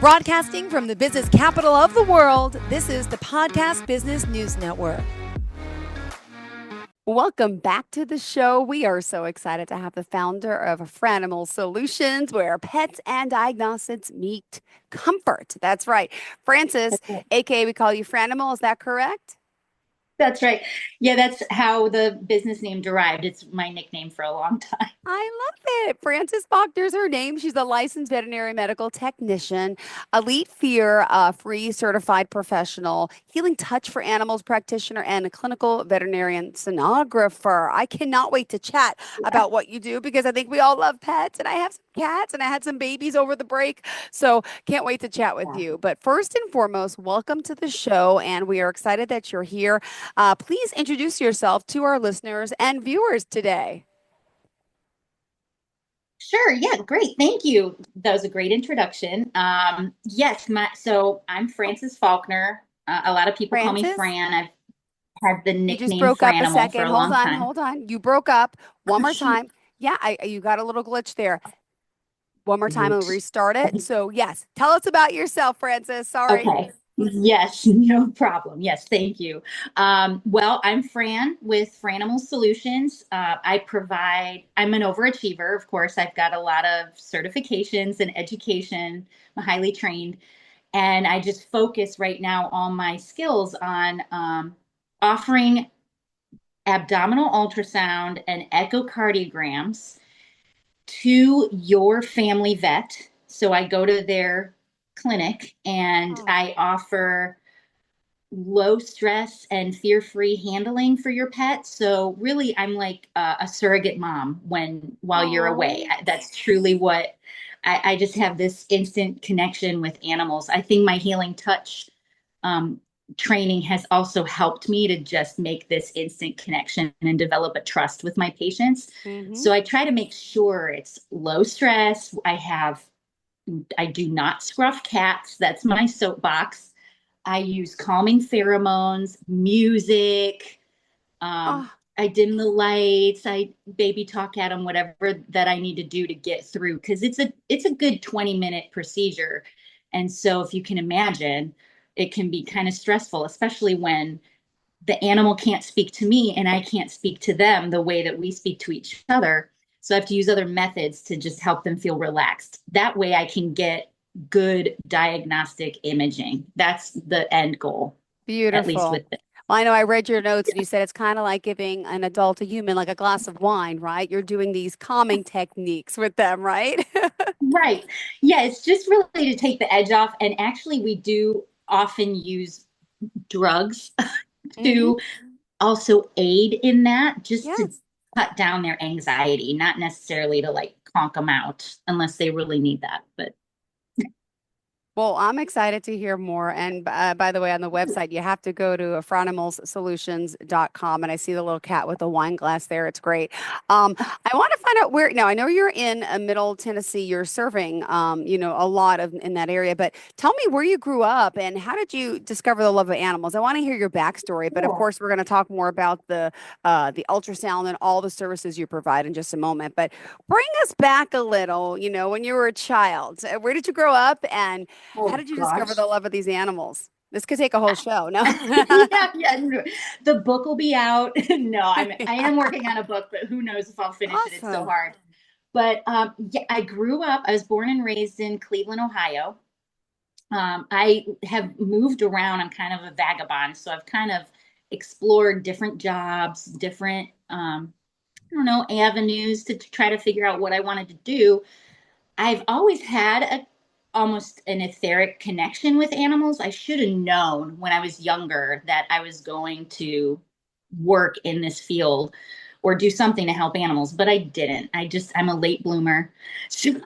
Broadcasting from the business capital of the world, this is the Podcast Business News Network. Welcome back to the show. We are so excited to have the founder of Franimal Solutions, where pets and diagnostics meet comfort. That's right. Francis, aka we call you Franimal, is that correct? That's right. Yeah, that's how the business name derived. It's my nickname for a long time. I love it. Frances Faulkner's her name. She's a licensed veterinary medical technician, elite fear free certified professional, healing touch for animals practitioner, and a clinical veterinarian sonographer. I cannot wait to chat about what you do because I think we all love pets, and I have some cats and I had some babies over the break. So can't wait to chat with you. But first and foremost, welcome to the show, and we are excited that you're here. Please introduce yourself to our listeners and viewers today. Sure. Yeah, great. Thank you. That was a great introduction. Yes, so I'm Frances Faulkner. A lot of people call me Francis? Fran. I've had the You just nickname broke up a Franimal for second. a Hold long on, time. hold on. You broke up one Oh, more shoot. time. Yeah, you got a little glitch there. One more time and restart it. So, yes, tell us about yourself, Francis. Sorry. Okay. Yes, no problem. Yes, thank you. Well, I'm Fran with Franimal Solutions. I'm an overachiever. Of course, I've got a lot of certifications and education. I'm highly trained. And I just focus right now all my skills on offering abdominal ultrasound and echocardiograms to your family vet. So I go to their clinic and Oh, I offer low stress and fear-free handling for your pet. So really, I'm like a surrogate mom while you're away. oh, That's truly what I just have this instant connection with animals. I think my healing touch um, training has also helped me to just make this instant connection and develop a trust with my patients. mm-hmm. So I try to make sure it's low stress. I do not scruff cats. That's my soapbox. I use calming pheromones, music. Um, Oh, I dim the lights. I baby talk at them, whatever that I need to do to get through, because it's a good 20-minute procedure. And so if you can imagine, it can be kind of stressful, especially when the animal can't speak to me and I can't speak to them the way that we speak to each other. So I have to use other methods to just help them feel relaxed. That way I can get good diagnostic imaging. That's the end goal, at least beautiful. with this. Well, I know I read your notes and you said it's kind of like giving an adult, a human, like a glass of wine, right? You're doing these calming techniques with them, right? Right. Yeah, it's just really to take the edge off. And actually, we do often use drugs Mm-hmm. to also aid in that, just to Yes. cut down their anxiety, not necessarily to like conk them out unless they really need that. But Well, I'm excited to hear more. And by the way, on the website, you have to go to franimalsolutions.com. And I see the little cat with the wine glass there. It's great. I want to find out where, now I know you're in Middle Tennessee, you're serving, a lot of in that area, but tell me where you grew up and how did you discover the love of animals? I want to hear your backstory, but of cool. course, we're going to talk more about the ultrasound and all the services you provide in just a moment. But bring us back a little, when you were a child. Where did you grow up and how Oh did you discover gosh. the love of these animals? This could take a whole show. No. Yeah, yeah. The book will be out. No, I am working on a book, but who knows if I'll finish it. It's so Awesome. hard. But yeah, I grew up, I was born and raised in Cleveland, Ohio. I have moved around. I'm kind of a vagabond, so I've kind of explored different jobs, different I don't know, avenues to try to figure out what I wanted to do. I've always had a almost an etheric connection with animals. I should have known when I was younger that I was going to work in this field or do something to help animals, but I didn't. I'm a late bloomer. So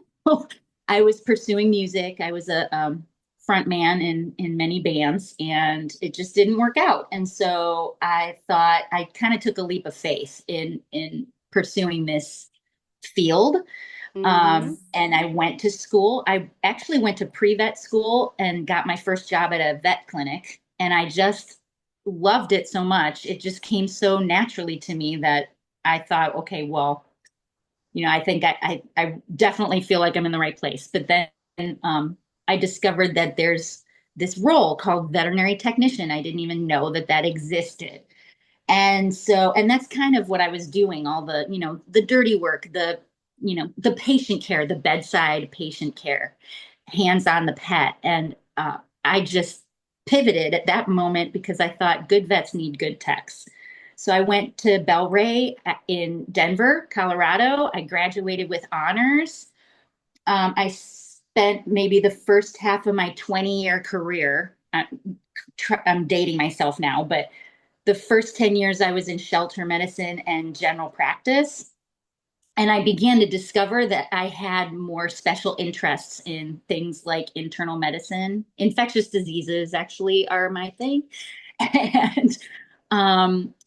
I was pursuing music. I was a front man in many bands and it just didn't work out. And so I thought I kind of took a leap of faith in pursuing this field. Mm-hmm. And I went to school. I actually went to pre-vet school and got my first job at a vet clinic. And I just loved it so much. It just came so naturally to me that I thought, okay, well, I think I definitely feel like I'm in the right place. But then I discovered that there's this role called veterinary technician. I didn't even know that that existed. And so, and that's kind of what I was doing, all the, the dirty work, the patient care, the bedside patient care, hands on the pet. And I just pivoted at that moment because I thought good vets need good techs. So I went to Bel-Ray in Denver, Colorado. I graduated with honors. I spent maybe the first half of my 20-year career. I'm dating myself now, but the first 10 years I was in shelter medicine and general practice. And I began to discover that I had more special interests in things like internal medicine. Infectious diseases actually are my thing. And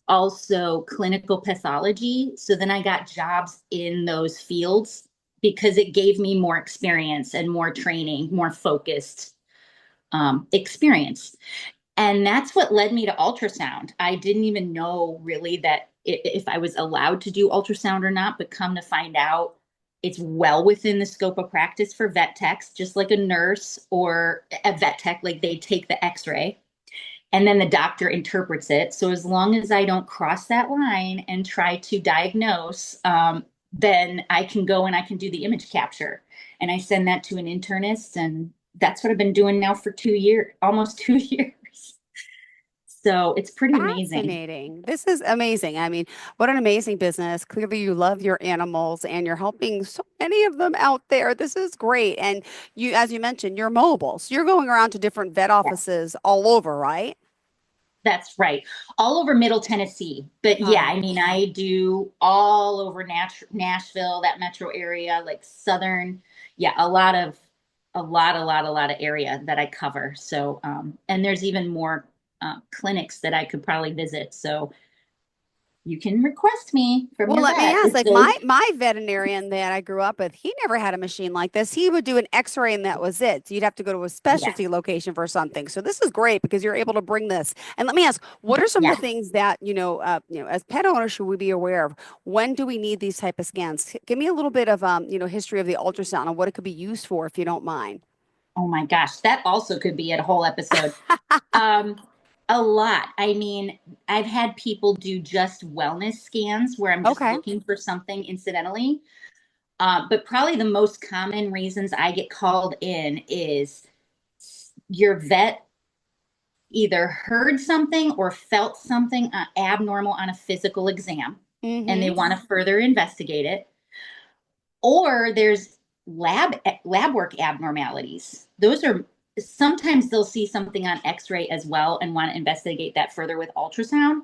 also clinical pathology. So then I got jobs in those fields because it gave me more experience and more training, more focused experience. And that's what led me to ultrasound. I didn't even know really that if I was allowed to do ultrasound or not, but come to find out, it's well within the scope of practice for vet techs, just like a nurse or a vet tech, like they take the x-ray and then the doctor interprets it. So as long as I don't cross that line and try to diagnose, then I can go and I can do the image capture. And I send that to an internist. And that's what I've been doing now for 2 years, almost 2 years. So it's pretty amazing. Fascinating. This is amazing. I mean, what an amazing business. Clearly, you love your animals and you're helping so many of them out there. This is great. And you, as you mentioned, you're mobile. So you're going around to different vet Yeah, offices all over, right? that's right. All over Middle Tennessee. But yeah, I mean, Nice. I do all over Nashville, that metro area, like Southern. Yeah, a lot of area that I cover. So, and there's even more clinics that I could probably visit. So you can request me from Well, your let me vet ask, if like they, my veterinarian that I grew up with, he never had a machine like this. He would do an x-ray and that was it. So you'd have to go to a yes, specialty location for something. So this is great because you're able to bring this. And let me ask, what are some of the yes. things that, as pet owners should we be aware of? When do we need these type of scans? Give me a little bit of history of the ultrasound and what it could be used for if you don't mind. Oh my gosh, that also could be a whole episode. Um, a lot. I mean, I've had people do just wellness scans where I'm just Okay. looking for something incidentally. But probably the most common reasons I get called in is your vet either heard something or felt something abnormal on a physical exam and they Mm-hmm. want to further investigate it, or there's lab work abnormalities. Those are sometimes they'll see something on x-ray as well and want to investigate that further with ultrasound,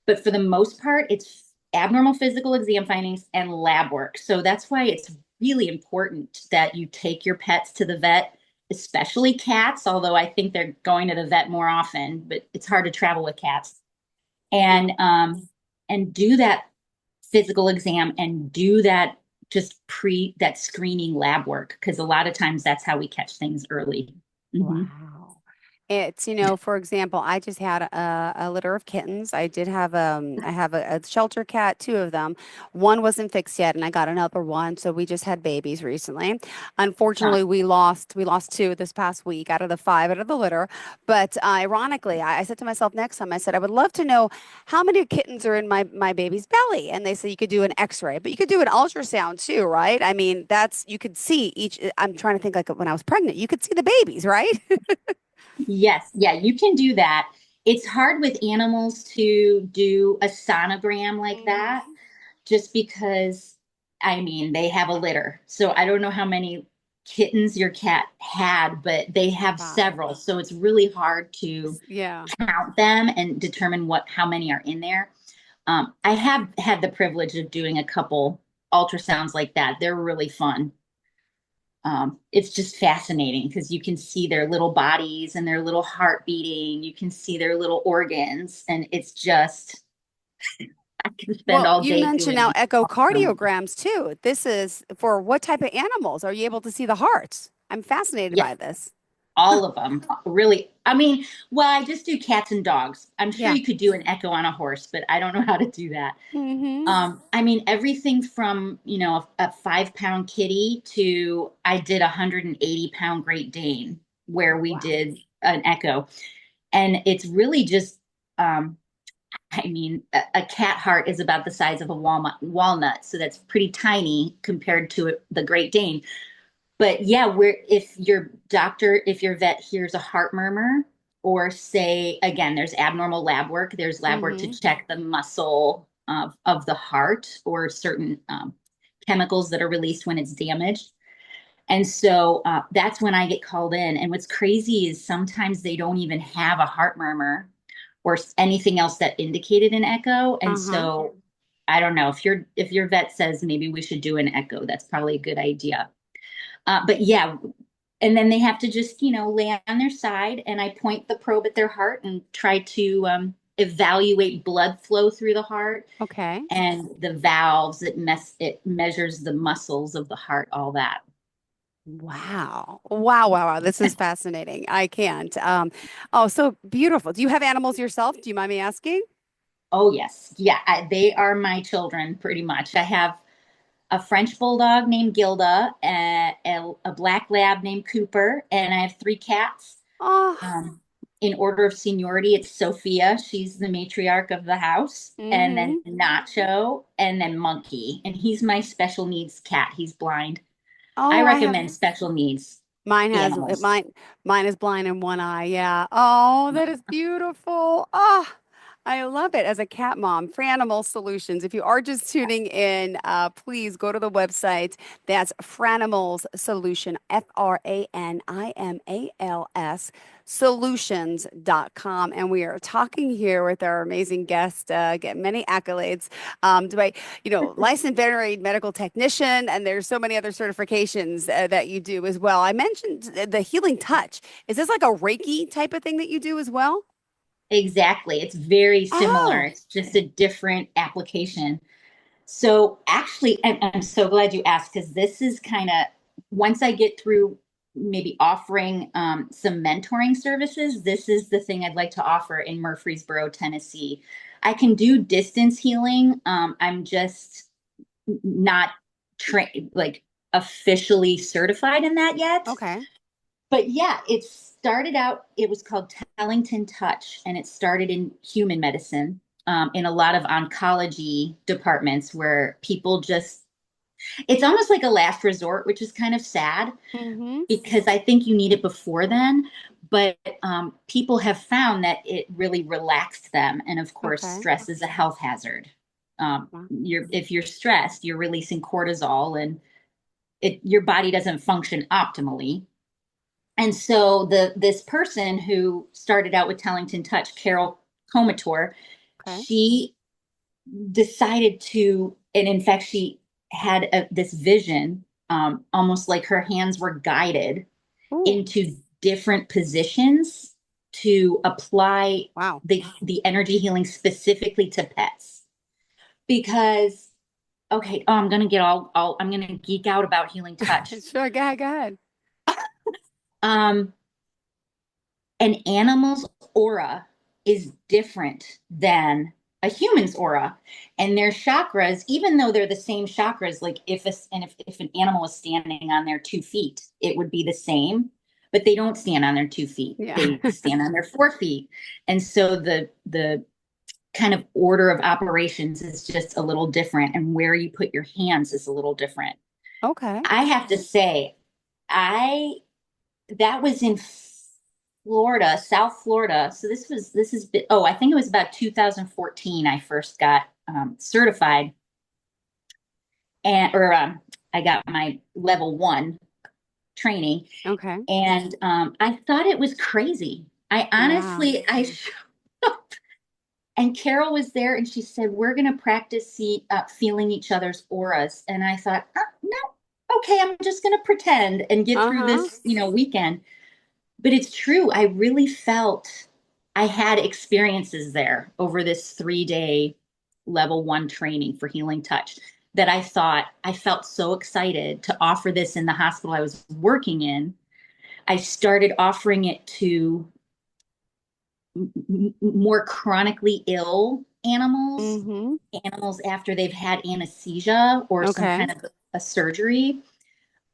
but for the most part it's abnormal physical exam findings and lab work. So that's why it's really important that you take your pets to the vet, especially cats, although I think they're going to the vet more often, but it's hard to travel with cats. And do that physical exam and do that just pre that screening lab work because a lot of times that's how we catch things early. Hmm. Wow. It's, for example, I just had a litter of kittens. I have a shelter cat, two of them. One wasn't fixed yet, and I got another one. So we just had babies recently. Uh, Unfortunately, we lost two this past week out of the five out of the litter. But ironically, I said to myself next time, I said, I would love to know how many kittens are in my baby's belly. And they said you could do an x-ray, but you could do an ultrasound too, right? I mean, you could see each, I'm trying to think like when I was pregnant, you could see the babies, right? yes, yeah, you can do that. It's hard with animals to do a sonogram like that Mhm. just because, I mean, they have a litter. So I don't know how many kittens your cat had, but they have Five. several. So it's really hard to Yeah. count them and determine how many are in there. I have had the privilege of doing a couple ultrasounds like that. They're really fun. It's just fascinating because you can see their little bodies and their little heart beating. You can see their little organs, and it's just I can spend Well, all you day mentioned doing now these ultrasounds. echocardiograms too. This is for what type of animals? Are you able to see the hearts? I'm fascinated Yes, by this. all of them, really. I mean, well, I just do cats and dogs. I'm sure Yeah. you could do an echo on a horse, but I don't know how to do that. Mm-hmm. I mean, everything from, a 5 pound kitty to I did a 180 pound Great Dane where we Wow. did an echo. And it's really just, um, I mean, a cat heart is about the size of a walnut. So that's pretty tiny compared to the Great Dane. But yeah, if your vet hears a heart murmur, or say, again, there's abnormal lab work, there's lab work to Mm-hmm. check the muscle of the heart or certain chemicals that are released when it's damaged. And so that's when I get called in. And what's crazy is sometimes they don't even have a heart murmur or anything else that indicated an echo. And Uh-huh. so I don't know if your vet says maybe we should do an echo, that's probably a good idea. But yeah, and then they have to just, lay on their side, and I point the probe at their heart and try to evaluate blood flow through the heart Okay. and the valves. It measures the muscles of the heart, all that. Wow. Wow, wow, wow. This is fascinating. I can't. Oh, so beautiful. Do you have animals yourself? Do you mind me asking? Oh yes, yeah, they are my children pretty much. I have a French bulldog named Gilda, a black lab named Cooper, and I have 3 cats. Oh, Um, in order of seniority, it's Sophia. She's the matriarch of the house, and then mm-hmm. Nacho, and then Monkey. And he's my special needs cat. He's blind. I Oh, I have recommend special needs mine has animals. mine is blind in one eye. Yeah. Oh, that is beautiful. Ah, I love it. As a cat mom, Franimal Solutions. If you are just tuning in, please go to the website. That's Franimal's Solution, Franimals solutions.com. And we are talking here with our amazing guest, get many accolades. Dwight, licensed veterinary medical technician, and there's so many other certifications that you do as well. I mentioned the healing touch. Is this like a Reiki type of thing that you do as well? Exactly. It's very similar. Oh, It's just a different application. So actually, I'm so glad you asked, because this is kind of, once I get through maybe offering some mentoring services, this is the thing I'd like to offer in Murfreesboro, Tennessee. I can do distance healing. I'm just not like officially certified in that yet. okay. But yeah, it was called Tellington Touch, and it started in human medicine, in a lot of oncology departments where people just, it's almost like a last resort, which is kind of sad Mm-hmm. because I think you need it before then. But people have found that it really relaxed them. And of course, Okay. stress is a health hazard. Wow. If you're stressed, you're releasing cortisol, and your body doesn't function optimally. And so this person who started out with Tellington Touch, Carol Comator, Okay. she decided to, and in fact, she had this vision, almost like her hands were guided Ooh, into different positions to apply wow. the energy healing specifically to pets. Because, okay, oh, I'm gonna get all I'm gonna geek out about healing touch. Sure, go ahead, go ahead. Um, an animal's aura is different than a human's aura, and their chakras, even though they're the same chakras, like if an animal was standing on their 2 feet, it would be the same, but they don't stand on their 2 feet, Yeah. they stand on their 4 feet. And so the kind of order of operations is just a little different, and where you put your hands is a little different. Okay. I have to say, I that was in Florida, South Florida. So I think it was about 2014 I first got certified, and or I got my level 1 training, Okay. and I thought it was crazy. I Yeah. honestly, and Carol was there, and she said, "We're going to practice feeling each other's auras." And I thought, no, okay, I'm just going to pretend and get through Uh-huh. this, weekend. But it's true. I really felt I had experiences there over this 3 day level 1 training for healing touch, that I felt so excited to offer this in the hospital I was working in. I started offering it to more chronically ill animals, Mm-hmm. animals after they've had anesthesia or some Okay. kind of a surgery,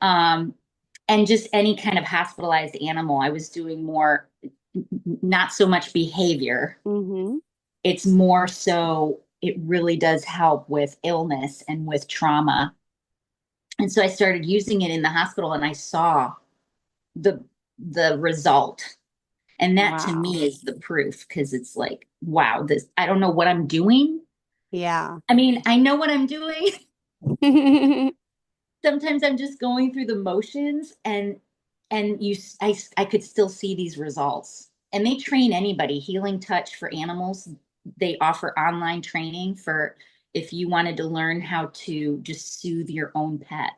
um, and just any kind of hospitalized animal. I was doing more, not so much behavior. Mm-hmm. It's more so it really does help with illness and with trauma. And so I started using it in the hospital and I saw the the result. And that to Wow. me is the proof because it's like, wow, this I don't know what I'm doing. Yeah. I mean, I know what I'm doing. Sometimes I'm just going through the motions and I could still see these results. And they train anybody, healing touch for animals. They offer online training for if you wanted to learn how to just soothe your own pet.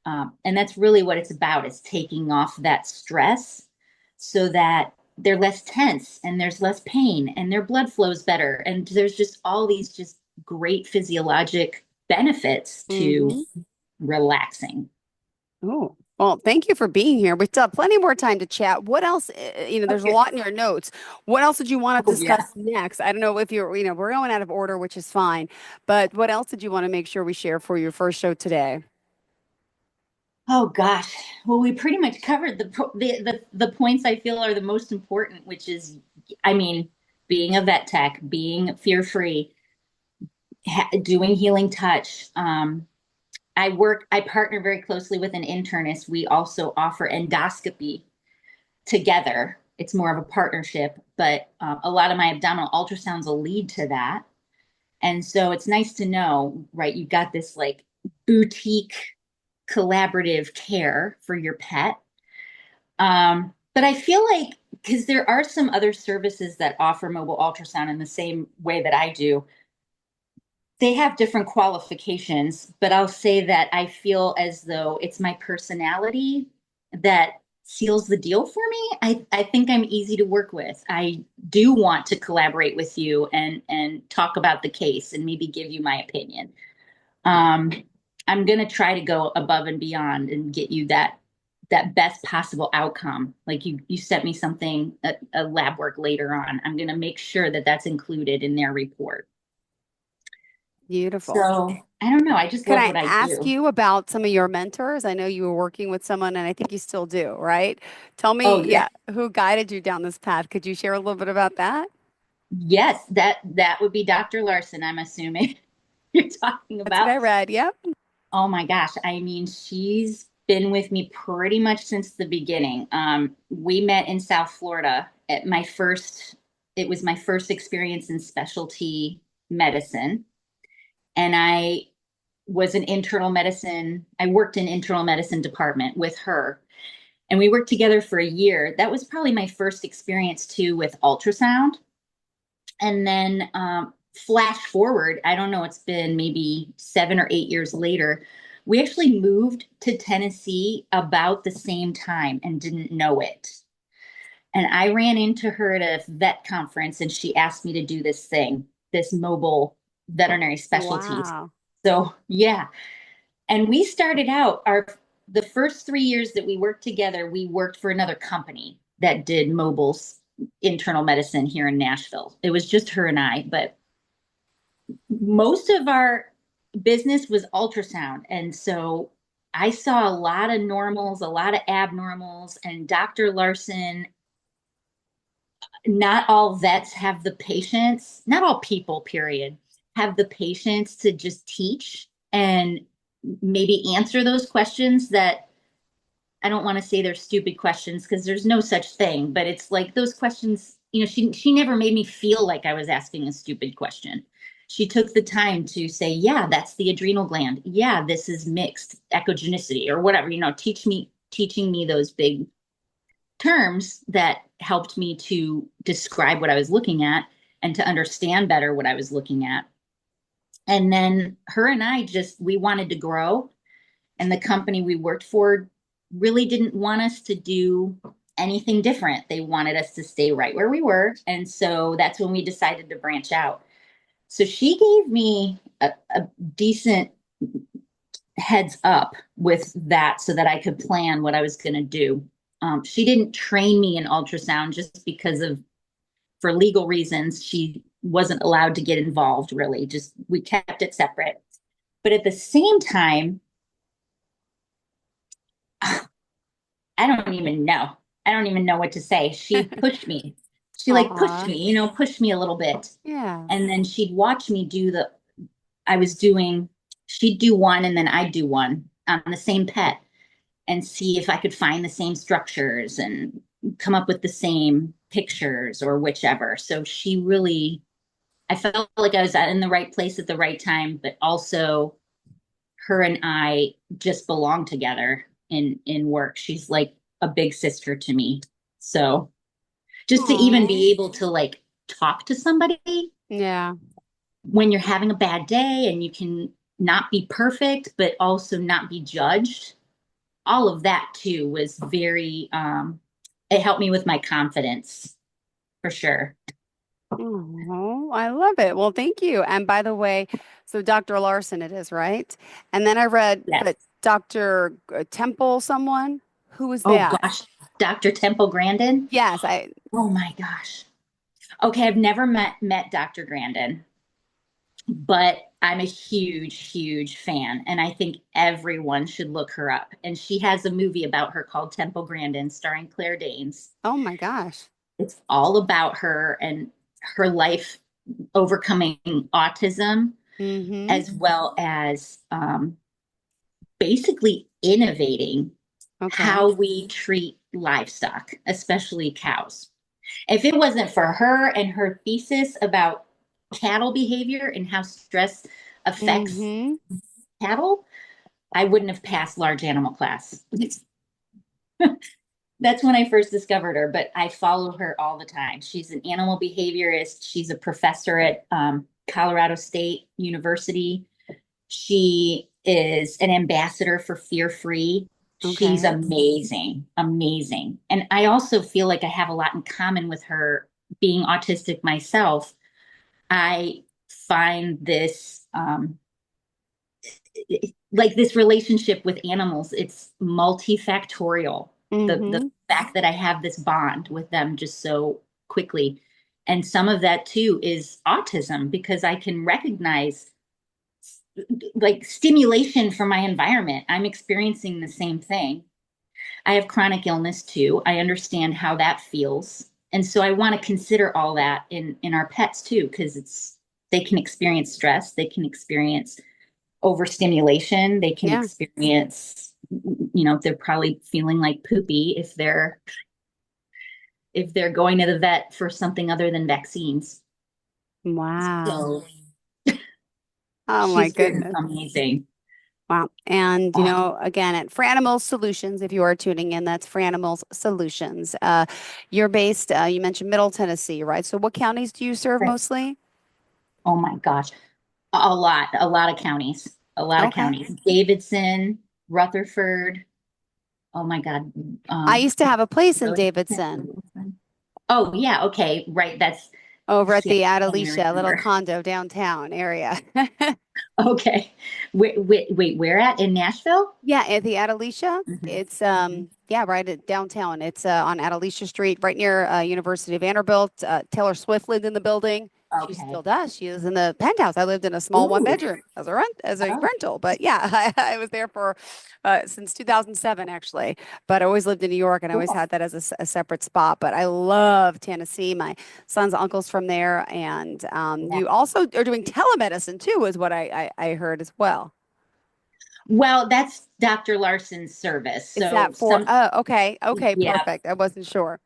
And that's really what it's about, is taking off that stress so that they're less tense and there's less pain and their blood flows better. And there's just all these just great physiologic benefits to Mm-hmm. relaxing. Oh, well, thank you for being here. We still have plenty more time to chat. What else? There's a Okay. lot in your notes. What else did you want to Oh, discuss yeah. next? I don't know if we're going out of order, which is fine. But what else did you want to make sure we share for your first show today? Oh gosh. Well, we pretty much covered the points I feel are the most important, which is, I mean, being a vet tech, being fear free, doing healing touch. I partner very closely with an internist. We also offer endoscopy together. It's more of a partnership, but a lot of my abdominal ultrasounds will lead to that. And so it's nice to know, right? You've got this like boutique collaborative care for your pet. But I feel like because there are some other services that offer mobile ultrasound in the same way that I do, they have different qualifications, but I'll say that I feel as though it's my personality that seals the deal for me. I think I'm easy to work with. I do want to collaborate with you and talk about the case and maybe give you my opinion. Um, I'm gonna try to go above and beyond and get you that best possible outcome. Like you sent me something, a lab work later on. I'm gonna make sure that that's included in their report. Beautiful. So I don't know. I just Can love I what I ask do. you about some of your mentors? I know you were working with someone, and I think you still do, right? Tell Oh me, yeah. yeah, who guided you down this path? Could you share a little bit about that? Yes, that would be Dr. Larson, I'm assuming you're talking That's what about. I read. Yep. Oh my gosh. I mean, she's been with me pretty much since the beginning. We met in South Florida at it was my first experience in specialty medicine. And I worked in internal medicine department with her. And we worked together for a year. That was probably my first experience too with ultrasound. And then flash forward, I don't know, it's been maybe 7 or 8 years later. We actually moved to Tennessee about the same time and didn't know it. And I ran into her at a vet conference and she asked me to do this thing, this mobile veterinary specialties. Wow. So, yeah. And we started out the first 3 years that we worked together, we worked for another company that did mobiles internal medicine here in Nashville. It was just her and I, but most of our business was ultrasound. And so I saw a lot of normals, a lot of abnormals, and Dr. Larson, not all vets have the patience, not all people, period, have the patience to just teach and maybe answer those questions that I don't want to say they're stupid questions because there's no such thing, but it's like those questions, she never made me feel like I was asking a stupid question. She took the time to say, yeah, that's the adrenal gland. Yeah, this is mixed echogenicity or whatever, teaching me those big terms that helped me to describe what I was looking at and to understand better what I was looking at. And then her and I we wanted to grow, and the company we worked for really didn't want us to do anything different. They wanted us to stay right where we were. And so that's when we decided to branch out. So she gave me a decent heads up with that so that I could plan what I was going to do. She didn't train me in ultrasound just because of, for legal reasons, she wasn't allowed to get involved really. Just we kept it separate. But at the same time, I don't even know. I don't even know what to say. She pushed me. She like pushed Aw. me, pushed me a little bit. Yeah. And then she'd watch me do I was doing, she'd do one and then I'd do one on the same pet and see if I could find the same structures and come up with the same pictures or whichever. So she really, I felt like I was in the right place at the right time, but also her and I just belong together in work. She's like a big sister to me. So just to even Aw. be able to like talk to somebody Yeah. when you're having a bad day and you can not be perfect, but also not be judged. All of that too was very, it helped me with my confidence for sure. Oh, I love it. Well, thank you. And by the way, so Dr. Larson it is, right? And then I read Yes. that Dr. Temple, someone, who was Oh that? gosh, Dr. Temple Grandin. Yes, I, Oh my gosh. Okay, I've never met Dr. Grandin, but I'm a huge fan, and I think everyone should look her up. And she has a movie about her called Temple Grandin, starring Claire Danes. oh my gosh. It's all about her and her life overcoming autism, Mm-hmm. as well as basically innovating Okay. how we treat livestock, especially cows. If it wasn't for her and her thesis about cattle behavior and how stress affects Mm-hmm. cattle, I wouldn't have passed large animal class. That's when I first discovered her, but I follow her all the time. She's an animal behaviorist. She's a professor at Colorado State University. She is an ambassador for Fear Free. She's Okay. amazing. And I also feel like I have a lot in common with her being autistic myself. I find this like this relationship with animals, it's multifactorial. The Mm-hmm. fact that I have this bond with them just so quickly. And some of that too is autism because I can recognize like stimulation from my environment. I'm experiencing the same thing. I have chronic illness too. I understand how that feels. And so I want to consider all that in our pets too, because they can experience stress, they can experience overstimulation, they can Yeah. experience, they're probably feeling like poopy if they're going to the vet for something other than vaccines. Wow. So Oh my she's been goodness. amazing. Wow. And, Oh, again, at Franimal Solutions, if you are tuning in, that's Franimals Solutions. You're based, you mentioned Middle Tennessee, right? So what counties do you serve mostly? oh my gosh. A lot of counties, a lot of Okay. counties. Davidson, Rutherford. Oh my God. I Um, used to have a place in really? Davidson Oh yeah. Okay. Right. That's, over at yeah, the I can't even Adelicia, little remember. condo downtown area. Okay. Wait, where at in Nashville? Yeah, at the Adelicia. Mhm. It's Mhm. yeah, right at downtown. It's on Adelicia Street, right near University of Vanderbilt. Taylor Swift lived in the building. She still Okay. does. She was in the penthouse. I lived in a small one Ooh. bedroom as a Oh, rental. But yeah, I was there for since 2007 actually. But I always lived in New York and I always cool. had that as a separate spot. But I love Tennessee. My son's uncle's from there, and Yeah. you also are doing telemedicine too, is what I heard as well. Well, that's Dr. Larson's service. Is that for, okay, okay, Yeah. perfect. I wasn't sure.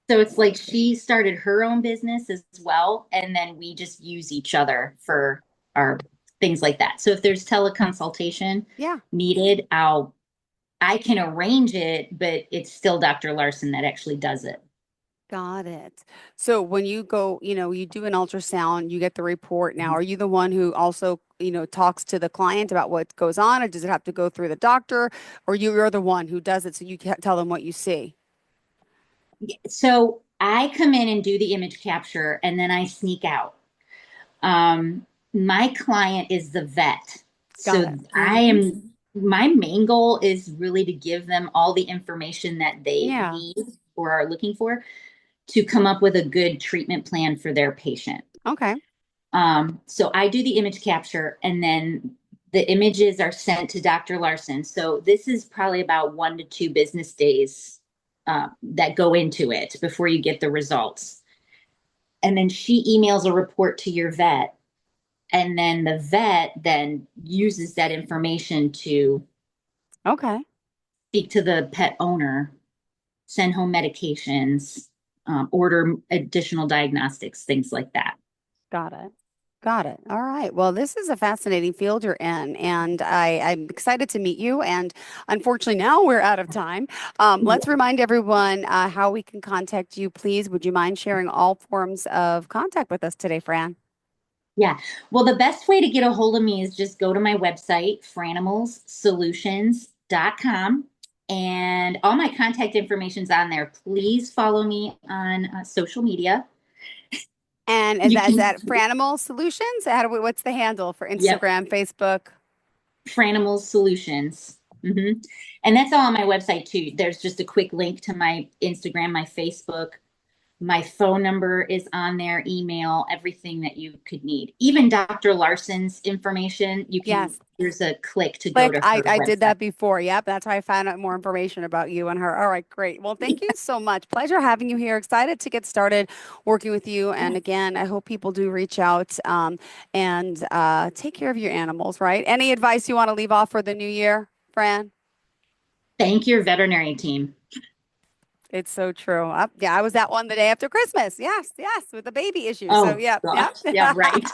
So it's like she started her own business as well, and then we just use each other for our things like that. So if there's teleconsultation Yeah, needed, I can arrange it, but it's still Dr. Larson that actually does it. got it. So when you go, you do an ultrasound, you get the report. Now, are you the one who also, talks to the client about what goes on, or does it have to go through the doctor, or you're the one who does it so you can tell them what you see? So I come in and do the image capture, and then I sneak out. My client is the vet. Got So it. I Mm-hmm. am my main goal is really to give them all the information that they Yeah. need or are looking for to come up with a good treatment plan for their patient. Okay. So I do the image capture, and then the images are sent to Dr. Larson. So this is probably about 1 to 2 business days that go into it before you get the results. And then she emails a report to your vet, and then the vet then uses that information to Okay. speak to the pet owner, send home medications, order additional diagnostics, things like that. Got it. Got it. All right. Well, this is a fascinating field you're in, and I'm excited to meet you. And unfortunately, now we're out of time. Let's remind everyone how we can contact you, please. Would you mind sharing all forms of contact with us today, Fran? Yeah. Well, the best way to get a hold of me is just go to my website, franimalsolutions.com. And all my contact information's on there. Please follow me on social media. And You is can, that Franimal Solutions? What's the handle for yep, Instagram, Facebook? Franimal Solutions. And that's all on my website too. There's just a quick link to my Instagram, my Facebook. My phone number is on there, email, everything that you could need. Even Dr. Larson's information, Yes. there's a click to go Click. to her I did website. that before. Yep. That's how I found out more information about you and her. All right. Great. Well, thank you so much. Pleasure having you here. Excited to get started working with you. And again, I hope people do reach out and take care of your animals, right? Any advice you want to leave off for the new year, Fran? Thank your veterinary team. It's so true. Yeah, I was that one the day after Christmas. Yes, yes, with the baby issue. So, Oh, yeah, gosh. yeah. Yeah, right.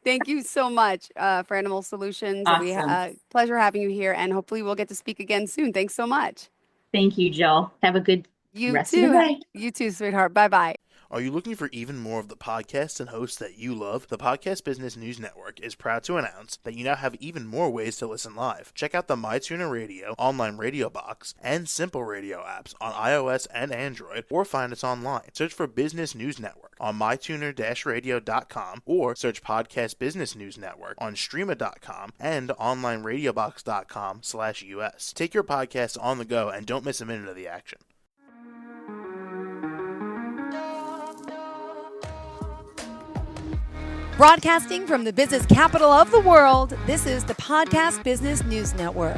Thank you so much for Animal Solutions. Awesome. Pleasure having you here, and hopefully we'll get to speak again soon. Thanks so much. Thank you, Jill. Have a good You rest of the too. day. You too, sweetheart. Bye bye. Are you looking for even more of the podcasts and hosts that you love? The Podcast Business News Network is proud to announce that you now have even more ways to listen live. Check out the MyTuner Radio, online radio box, and Simple Radio apps on iOS and Android, or find us online. Search for Business News Network on mytuner-radio.com, or search Podcast Business News Network on streama.com and onlineradiobox.com/US. Take your podcast on the go and don't miss a minute of the action. Broadcasting from the business capital of the world, this is the Podcast Business News Network.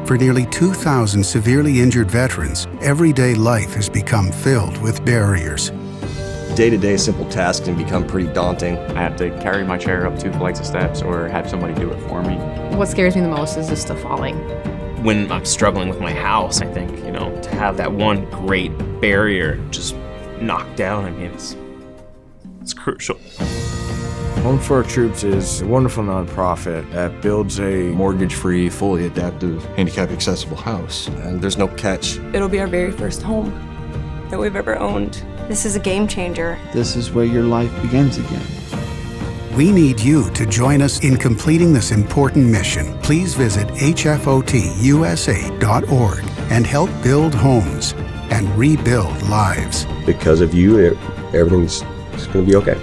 For nearly 2,000 severely injured veterans, everyday life has become filled with barriers. Day-to-day simple tasks can become pretty daunting. I have to carry my chair up 2 flights of steps or have somebody do it for me. What scares me the most is just the falling. When I'm struggling with my house, I think, to have that one great barrier just knocked down, it's crucial. Home for Our Troops is a wonderful nonprofit that builds a mortgage-free, fully adaptive, handicap-accessible house. And there's no catch. It'll be our very first home that we've ever owned. This is a game changer. This is where your life begins again. We need you to join us in completing this important mission. Please visit hfotusa.org and help build homes and rebuild lives. Because of you, everything's going to be okay.